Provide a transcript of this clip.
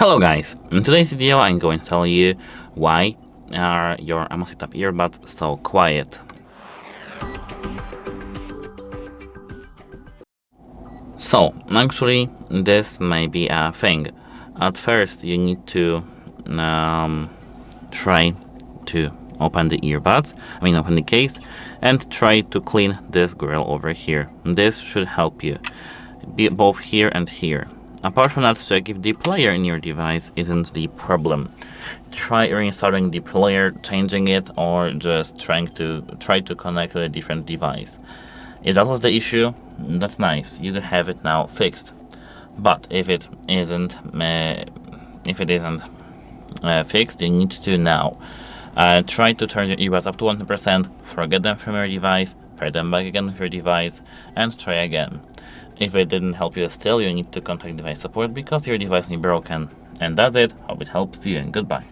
Hello guys, in today's video I'm going to tell you why are your AMAZFIT UP earbuds so quiet. So actually this may be a thing. At first you need to try to open the earbuds, open the case and try to clean this grill over here. This should help you, both here and here. Apart from that, check if the player in your device isn't the problem. Try reinstalling the player, changing it, or just try to connect to a different device. If that was the issue, that's nice. You have it now fixed. But if it isn't fixed, you need to now try to turn your earbuds up to 100%, forget them from your device, pair them back again with your device, and try again. If it didn't help you still, you need to contact device support because your device may be broken. And that's it. Hope it helps you and goodbye.